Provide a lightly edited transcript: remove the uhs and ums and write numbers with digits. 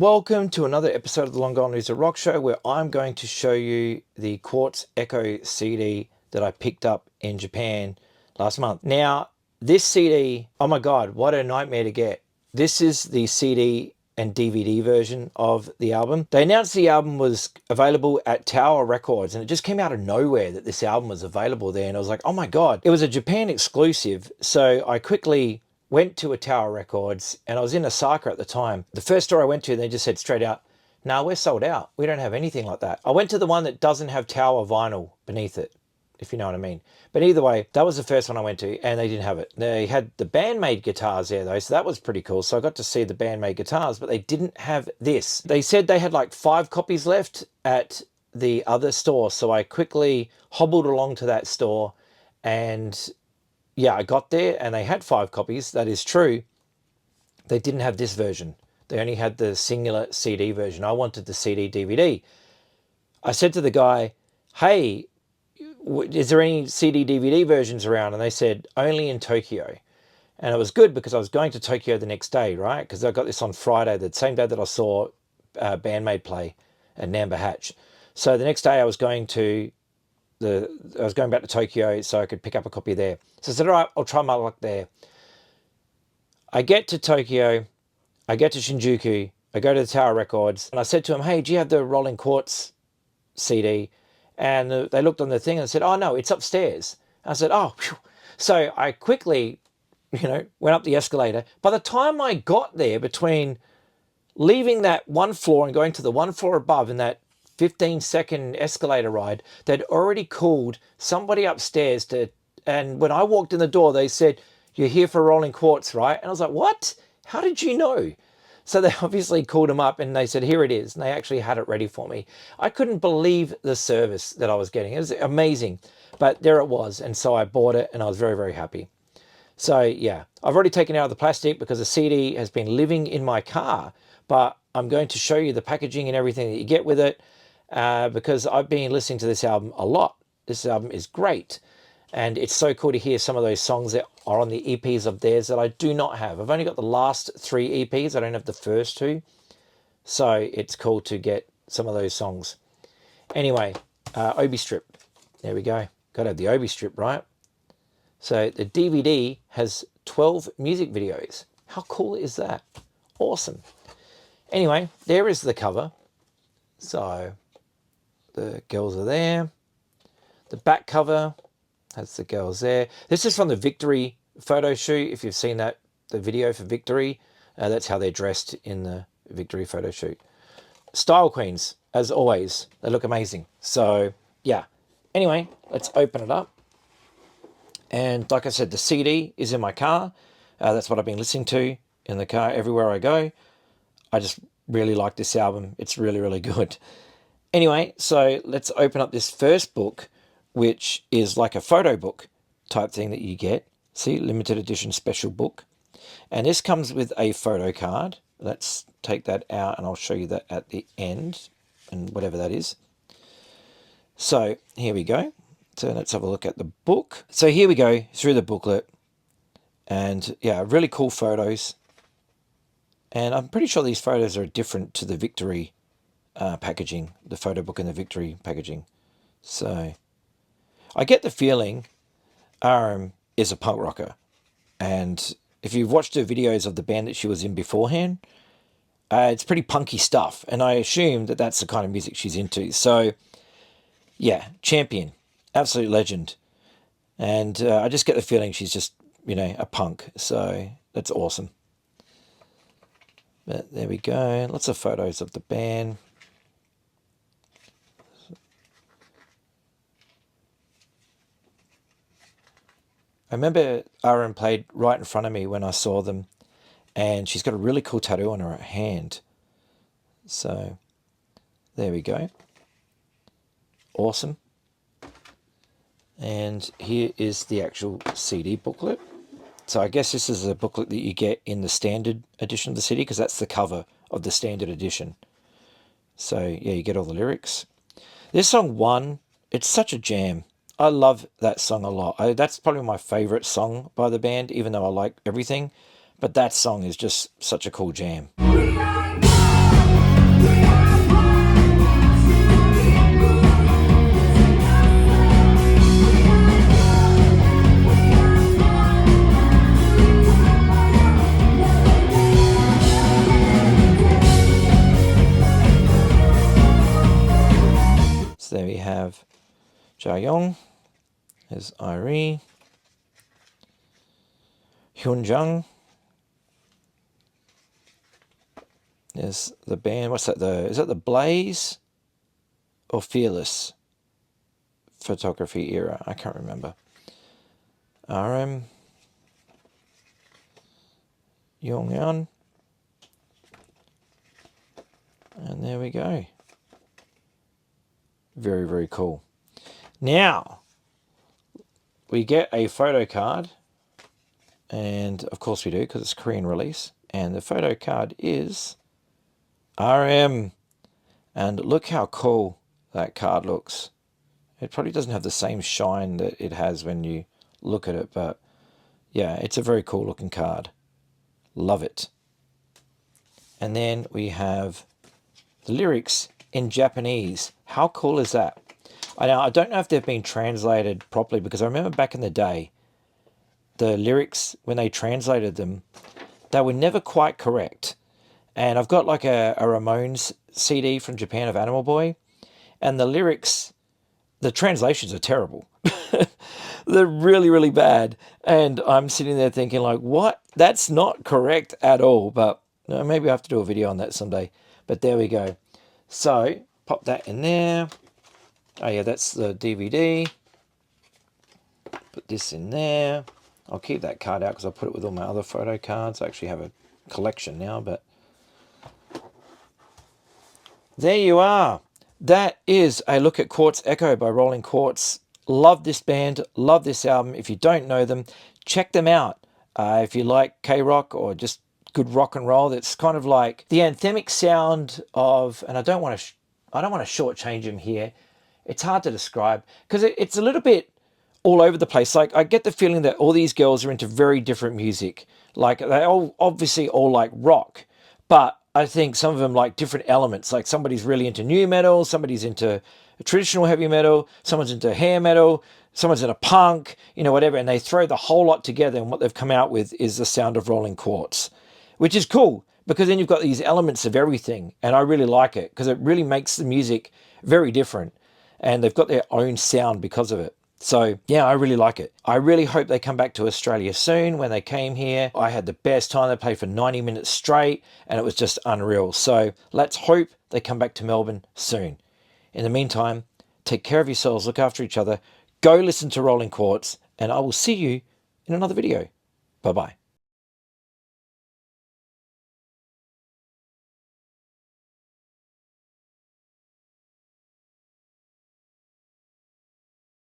Welcome to another episode of the Long Gone Loser Rock Show, where I'm going to show you the Quartz Echo CD that I picked up in Japan last month. Now, this CD, oh my God, what a nightmare to get. This is the CD and DVD version of the album. They announced the album was available at Tower Records, and it just came out of nowhere that this album was available there. And I was like, oh my God, it was a Japan exclusive. So I quickly went to a Tower Records, and I was in Osaka at the time. The first store I went to, they just said straight out, no, we're sold out. We don't have anything like that. I went to the one that doesn't have Tower vinyl beneath it, if you know what I mean. But either way, that was the first one I went to, and they didn't have it. They had the Bandmade guitars there, though, so that was pretty cool. So I got to see the Bandmade guitars, but they didn't have this. They said they had like 5 copies left at the other store, so I quickly hobbled along to that store, and yeah, I got there and they had 5 copies. That is true. They didn't have this version. They only had the singular CD version. I wanted the CD DVD. I said to the guy, hey, is there any CD DVD versions around? And they said, only in Tokyo. And it was good because I was going to Tokyo the next day, right? Because I got this on Friday, the same day that I saw Bandmade play at Namba Hatch. So the next day I was going back to Tokyo so I could pick up a copy there. So I said, all right, I'll try my luck there. I get to Tokyo, I get to Shinjuku, I go to the Tower Records, and I said to him, hey, do you have the Rolling Quartz CD? And they looked on the thing and said, oh, no, it's upstairs. I said, oh, phew. So I quickly, went up the escalator. By the time I got there, between leaving that one floor and going to the one floor above in that 15-second escalator ride, they'd already called somebody upstairs and when I walked in the door, they said, you're here for Rolling Quartz, right? And I was like, what? How did you know? So they obviously called him up and they said, here it is. And they actually had it ready for me. I couldn't believe the service that I was getting. It was amazing, but there it was. And so I bought it and I was very, very happy. So yeah, I've already taken it out of the plastic because the CD has been living in my car, but I'm going to show you the packaging and everything that you get with it. Because I've been listening to this album a lot. This album is great. And it's so cool to hear some of those songs that are on the EPs of theirs that I do not have. I've only got the last 3 EPs. I don't have the first 2. So it's cool to get some of those songs. Anyway, Obi strip. There we go. Got to have the Obi strip, right? So the DVD has 12 music videos. How cool is that? Awesome. Anyway, there is the cover. So the girls are there. The back cover has the girls there. This is from the Victory photo shoot. If you've seen that, the video for Victory, that's how they're dressed in the Victory photo shoot. Style queens, as always. They look amazing. So, yeah. Anyway, let's open it up. And like I said, the CD is in my car. That's what I've been listening to in the car everywhere I go. I just really like this album. It's really, really good. Anyway, so let's open up this first book, which is like a photo book type thing that you get. See, limited edition special book. And this comes with a photo card. Let's take that out and I'll show you that at the end and whatever that is. So here we go. So let's have a look at the book. So here we go through the booklet. And yeah, really cool photos. And I'm pretty sure these photos are different to the Victory packaging, the photo book and the Victory packaging. So I get the feeling Aram is a punk rocker. And if you've watched the videos of the band that she was in beforehand, it's pretty punky stuff. And I assume that that's the kind of music she's into. So yeah, champion, absolute legend. And I just get the feeling she's just, a punk. So that's awesome. But there we go. Lots of photos of the band. I remember Aaron played right in front of me when I saw them, and she's got a really cool tattoo on her hand. So there we go. Awesome. And here is the actual CD booklet. So I guess this is a booklet that you get in the standard edition of the CD, because that's the cover of the standard edition. So yeah, you get all the lyrics. This song One, it's such a jam. I love that song a lot. That's probably my favorite song by the band, even though I like everything. But that song is just such a cool jam. have Jaeyoung. There's Irie. Hyunjung. There's the band. What's that? Is that the Blaze or Fearless photography era? I can't remember. RM. Yongyeon. And there we go. Very, very cool. Now, we get a photo card. And of course we do, because it's Korean release. And the photo card is RM. And look how cool that card looks. It probably doesn't have the same shine that it has when you look at it. But yeah, it's a very cool looking card. Love it. And then we have the lyrics in Japanese. How cool is that? I don't know if they've been translated properly, because I remember back in the day, the lyrics, when they translated them, they were never quite correct. And I've got like a Ramones CD from Japan of Animal Boy, and the lyrics, the translations are terrible. They're really, really bad. And I'm sitting there thinking like, what? That's not correct at all. But maybe I have to do a video on that someday. But there we go. So pop that in there. Oh yeah, that's the DVD. Put this in there. I'll keep that card out because I put it with all my other photo cards. I actually have a collection now, but there you are. That is a look at Quartz Echo by Rolling Quartz. Love this band, love this album. If you don't know them, check them out. If you like K-rock or just good rock and roll, that's kind of like the anthemic sound of, and I don't want to shortchange them here. It's hard to describe because it's a little bit all over the place. Like, I get the feeling that all these girls are into very different music. Like, they all obviously all like rock, but I think some of them like different elements. Like, somebody's really into new metal, somebody's into traditional heavy metal, someone's into hair metal, someone's into punk, whatever. And they throw the whole lot together, and what they've come out with is the sound of Rolling Quartz, which is cool because then you've got these elements of everything. And I really like it because it really makes the music very different, and they've got their own sound because of it. So yeah, I really like it. I really hope they come back to Australia soon. When they came here, I had the best time. They played for 90 minutes straight, and it was just unreal. So let's hope they come back to Melbourne soon. In the meantime, take care of yourselves, look after each other, go listen to Rolling Quartz, and I will see you in another video. Bye-bye.